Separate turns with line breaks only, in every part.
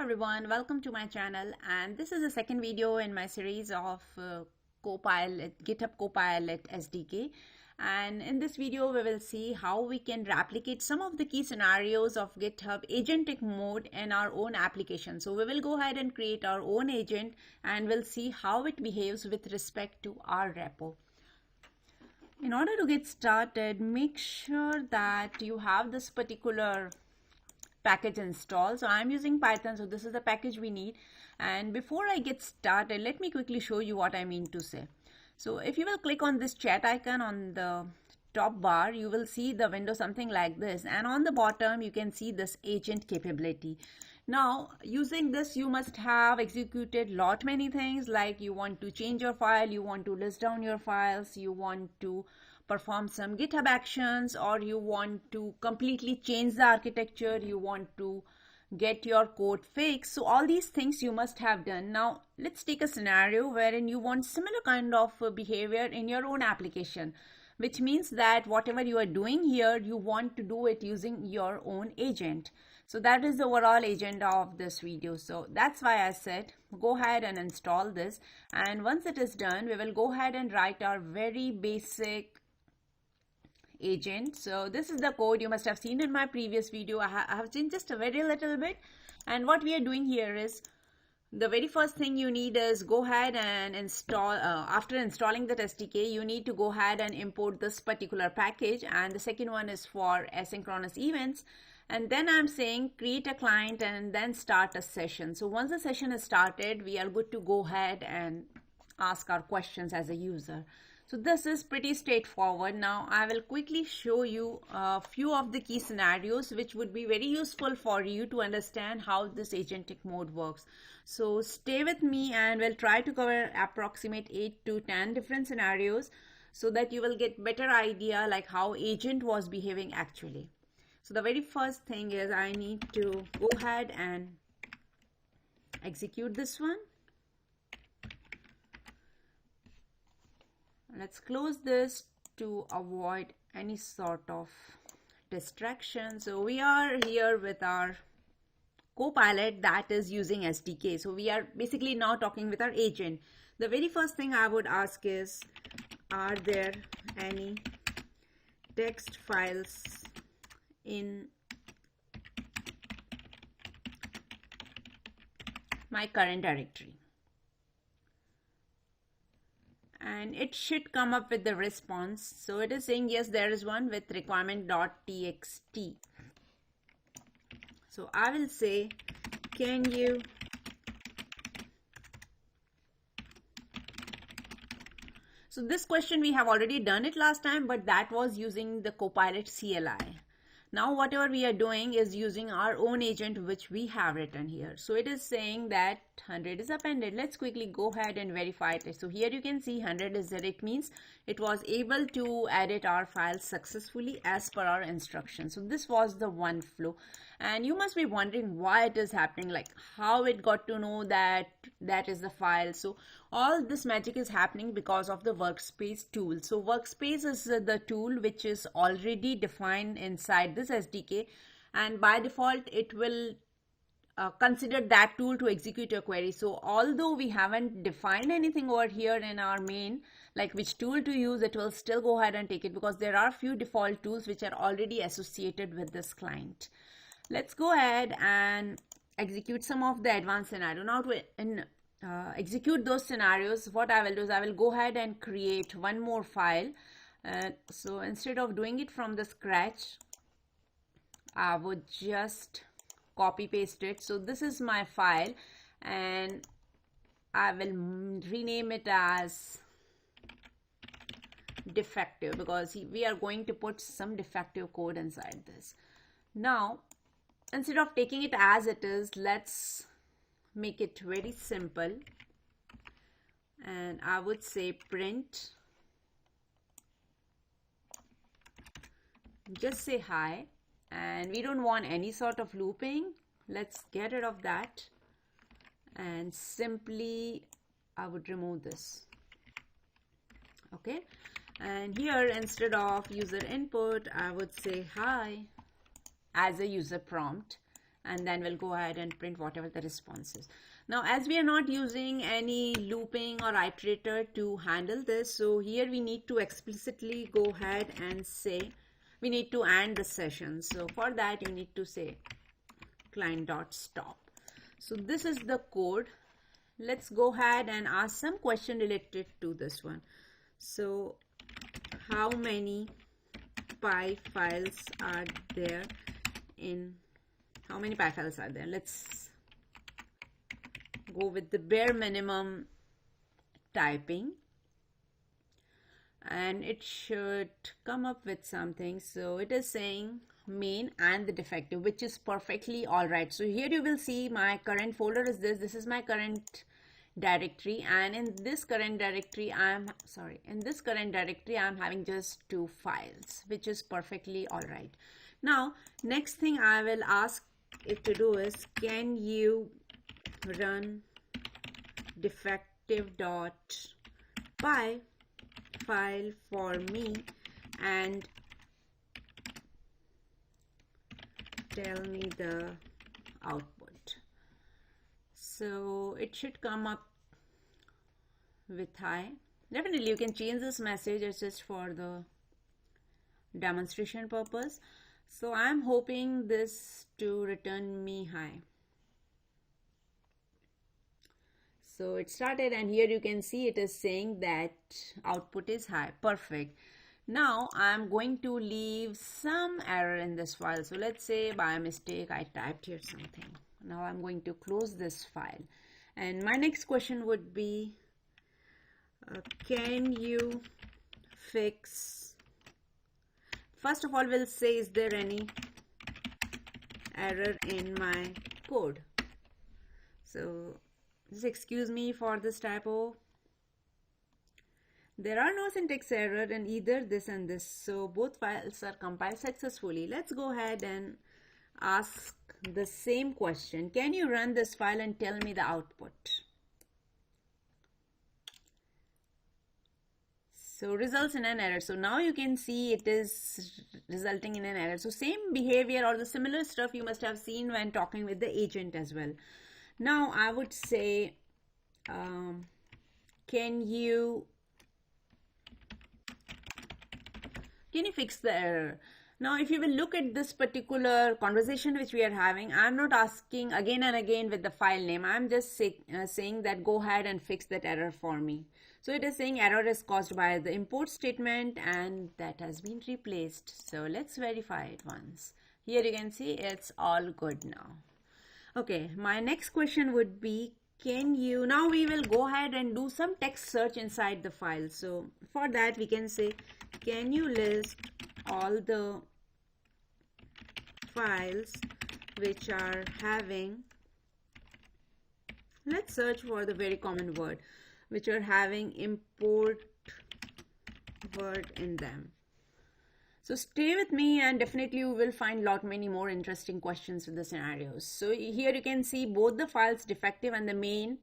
everyone, welcome to my channel, and this is the second video in my series of GitHub Copilot SDK. And in this video we will see how we can replicate some of the key scenarios of GitHub Agentic Mode in our own application. So we will go ahead and create our own agent and we'll see how it behaves with respect to our repo. In order to get started, make sure that you have this particular package installed. So I'm using Python, so this is the package we need. And before I get started, let me quickly show you what I mean to say. So if you will click on this chat icon on the top bar, you will see the window something like this, and on the bottom you can see this agent capability. Now using this, you must have executed lot many things, like you want to change your file, you want to list down your files, you want to perform some GitHub actions, or you want to completely change the architecture, you want to get your code fixed. So all these things you must have done. Now let's take a scenario wherein you want similar kind of behavior in your own application, which means that whatever you are doing here, you want to do it using your own agent. So that is the overall agenda of this video. So that's why I said go ahead and install this, and once it is done, we will go ahead and write our very basic agent. So this is the code you must have seen in my previous video. I have changed just a very little bit, and what we are doing here is the very first thing you need is go ahead and install, after installing that SDK, you need to go ahead and import this particular package, and the second one is for asynchronous events. And then I'm saying create a client and then start a session. So once the session is started, we are good to go ahead and ask our questions as a user. So this is pretty straightforward. Now I will quickly show you a few of the key scenarios which would be very useful for you to understand how this agentic mode works. So stay with me and we'll try to cover approximate 8 to 10 different scenarios so that you will get better idea like how agent was behaving actually. So the very first thing is I need to go ahead and execute this one. Let's close this to avoid any sort of distraction. So we are here with our Copilot that is using SDK. So we are basically now talking with our agent. The very first thing I would ask is, are there any text files in my current directory? And it should come up with the response. So it is saying yes, there is one with requirement.txt. So I will say, can you so this question we have already done it last time, but that was using the Copilot CLI. Now whatever we are doing is using our own agent which we have written here. So it is saying that 100 is appended. Let's quickly go ahead and verify it. So here you can see 100 is there. It means it was able to edit our file successfully as per our instructions. So this was the one flow, and you must be wondering why it is happening, like how it got to know that that is the file. So all this magic is happening because of the workspace tool. So workspace is the tool which is already defined inside this SDK, and by default it will consider that tool to execute your query. So although we haven't defined anything over here in our main, like which tool to use, it will still go ahead and take it because there are few default tools which are already associated with this client. Let's go ahead and execute some of the advanced scenario. Now to execute those scenarios, what I will do is I will go ahead and create one more file. So instead of doing it from the scratch, I would just copy paste it. So this is my file and I will rename it as defective because we are going to put some defective code inside this. Now instead of taking it as it is, let's make it very simple, and I would say print, just say hi, and we don't want any sort of looping. Let's get rid of that, and simply I would remove this. Okay, and here instead of user input, I would say hi as a user prompt, and then we'll go ahead and print whatever the response is. Now, as we are not using any looping or iterator to handle this, so here we need to explicitly go ahead and say we need to end the session. So for that, you need to say client.stop. So this is the code. Let's go ahead and ask some question related to this one. So how many py files are there in how many py files are there? Let's go with the bare minimum typing, and it should come up with something. So it is saying main and the defective, which is perfectly all right. So here you will see my current folder is this is my current directory, and in this current directory I'm having just 2 files, which is perfectly all right. Now next thing I will ask it to do is, can you run defective.py file for me and tell me the output. So it should come up with hi. Definitely you can change this message, it's just for the demonstration purpose. So I'm hoping this to return me hi. So it started, and here you can see it is saying that output is high. Perfect. Now I'm going to leave some error in this file. So let's say by mistake I typed here something. Now I'm going to close this file, and my next question would be, can you fix, first of all we'll say, is there any error in my code? So just excuse me for this typo. There are no syntax error in either this and this, so both files are compiled successfully. Let's go ahead and ask the same question. Can you run this file and tell me the output? So results in an error. So now you can see it is resulting in an error. So same behavior or the similar stuff you must have seen when talking with the agent as well. Now I would say, can you fix the error? Now if you will look at this particular conversation which we are having, I'm not asking again and again with the file name. I'm just saying that go ahead and fix that error for me. So it is saying error is caused by the import statement, and that has been replaced. So let's verify it once. Here you can see it's all good now. Okay, my next question would be, can you, now we will go ahead and do some text search inside the file. So for that we can say, can you list all the files which are having, let's search for the very common word, which are having import word in them. So stay with me, and definitely you will find many more interesting questions with the scenarios. So here you can see both the files defective and the main.py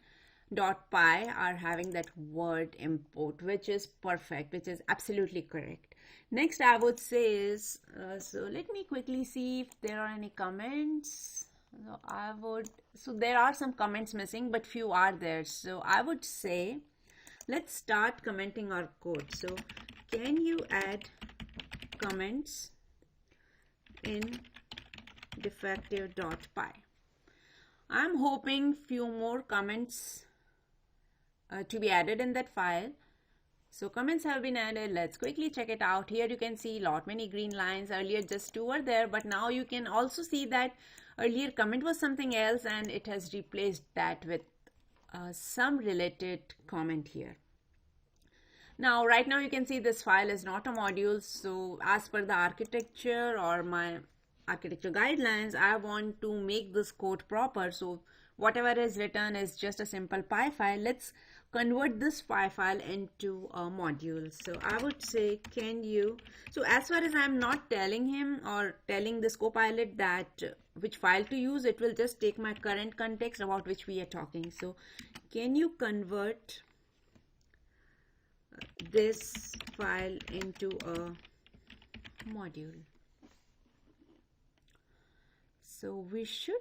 are having that word import, which is perfect, which is absolutely correct. Next I would say is, so let me quickly see if there are any comments. So there are some comments missing, but few are there. So I would say, let's start commenting our code. So can you add comments in defective.py? I'm hoping few more comments to be added in that file. So comments have been added. Let's quickly check it out. Here you can see many green lines. Earlier just 2 were there, but now you can also see that earlier comment was something else, and it has replaced that with some related comment here. Now right now you can see this file is not a module. So as per the architecture or my architecture guidelines, I want to make this code proper. So whatever is written is just a simple py file. Let's convert this py file into a module. So I would say, can you, so as far as I'm not telling him or telling this Copilot that which file to use, it will just take my current context about which we are talking. So can you convert this file into a module? So we should,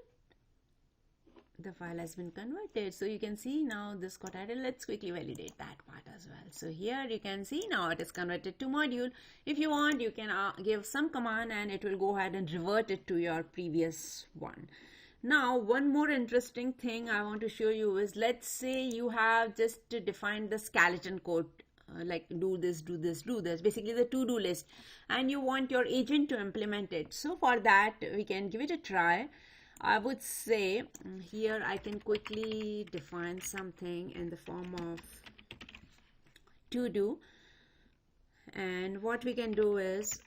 the file has been converted. So you can see now this got added. Let's quickly validate that part as well. So here you can see now it is converted to module. If you want, you can give some command and it will go ahead and revert it to your previous one. Now, one more interesting thing I want to show you is, let's say you have just defined the skeleton code, like do this, do this, do this, basically the to-do list, and you want your agent to implement it. So for that, we can give it a try. I would say here I can quickly define something in the form of to do, and what we can do is,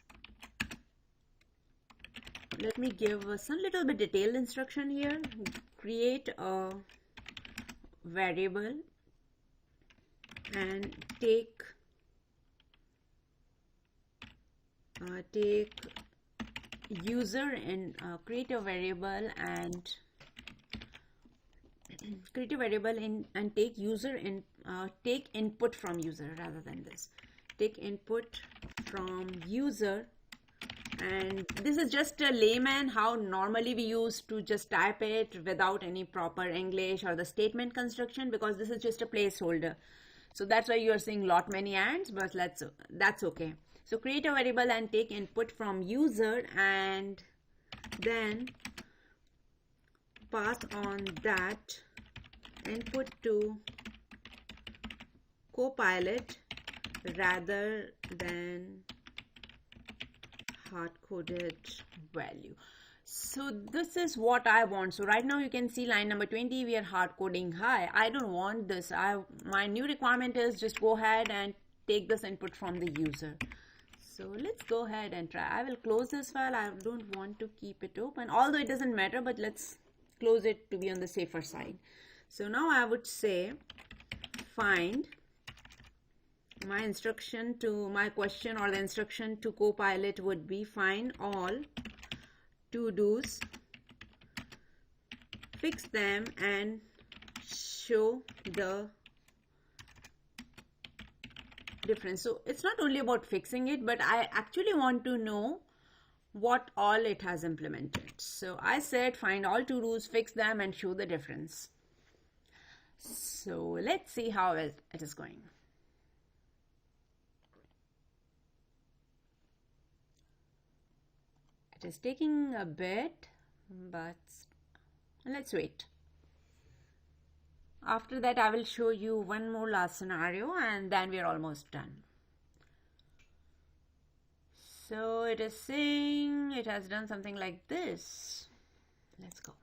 let me give some little bit detailed instruction here. Create a variable and take user and create a variable and take user in take input from user, rather than this, take input from user. And this is just a layman how normally we used to just type it without any proper English or the statement construction, because this is just a placeholder. So that's why you are seeing many ands, but that's okay. So create a variable and take input from user, and then pass on that input to Copilot rather than hard-coded value. So this is what I want. So right now you can see line number 20, we are hard coding hi. I don't want this. My new requirement is just go ahead and take this input from the user. So let's go ahead and try. I will close this file. I don't want to keep it open, although it doesn't matter, but let's close it to be on the safer side. So now I would say find my instruction to my question, or the instruction to Copilot would be find all to-dos, fix them, and show the difference. So it's not only about fixing it, but I actually want to know what all it has implemented. So I said find all to-dos, fix them, and show the difference. So let's see how it is going. It is taking a bit, but let's wait. After that, I will show you one more last scenario, and then we are almost done. So it is saying it has done something like this. Let's go.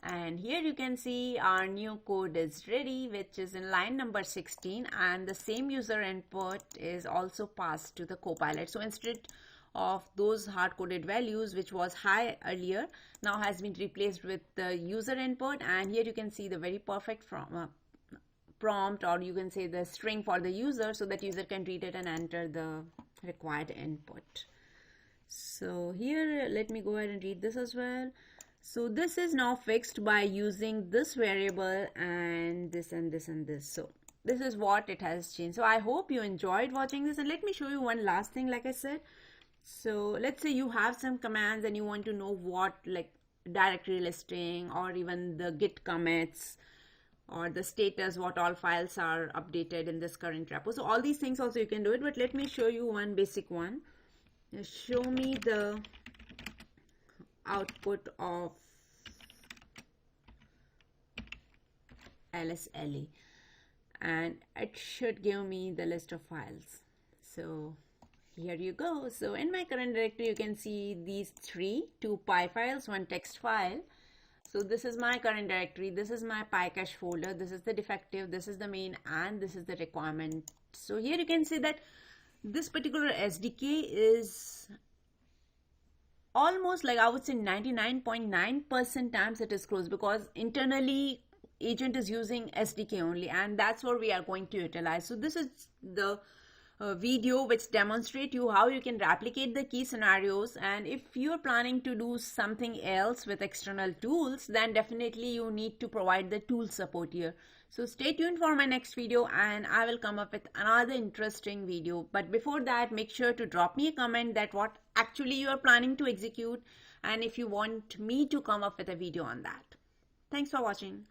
And here you can see our new code is ready, which is in line number 16, and the same user input is also passed to the Copilot. So instead of those hard-coded values, which was high earlier, now has been replaced with the user input. And here you can see the very perfect prompt, or you can say the string for the user, so that user can read it and enter the required input. So here, let me go ahead and read this as well. So this is now fixed by using this variable and this and this and this. So this is what it has changed. So I hope you enjoyed watching this, and let me show you one last thing. Like I said, so let's say you have some commands and you want to know what, like directory listing, or even the git commits, or the status, what all files are updated in this current repo. So all these things also you can do it, but let me show you one basic one. Show me the output of LSLE, and it should give me the list of files. So here you go. So in my current directory, you can see these two py files, one text file. So this is my current directory. This is my PyCache folder. This is the defective. This is the main, and this is the requirement. So here you can see that this particular SDK is almost, like I would say 99.9% times it is closed, because internally agent is using SDK only, and that's what we are going to utilize. So this is the video which demonstrate you how you can replicate the key scenarios. And if you're planning to do something else with external tools, then definitely you need to provide the tool support here. So stay tuned for my next video, and I will come up with another interesting video. But before that, make sure to drop me a comment that what actually you are planning to execute, and if you want me to come up with a video on that. Thanks for watching.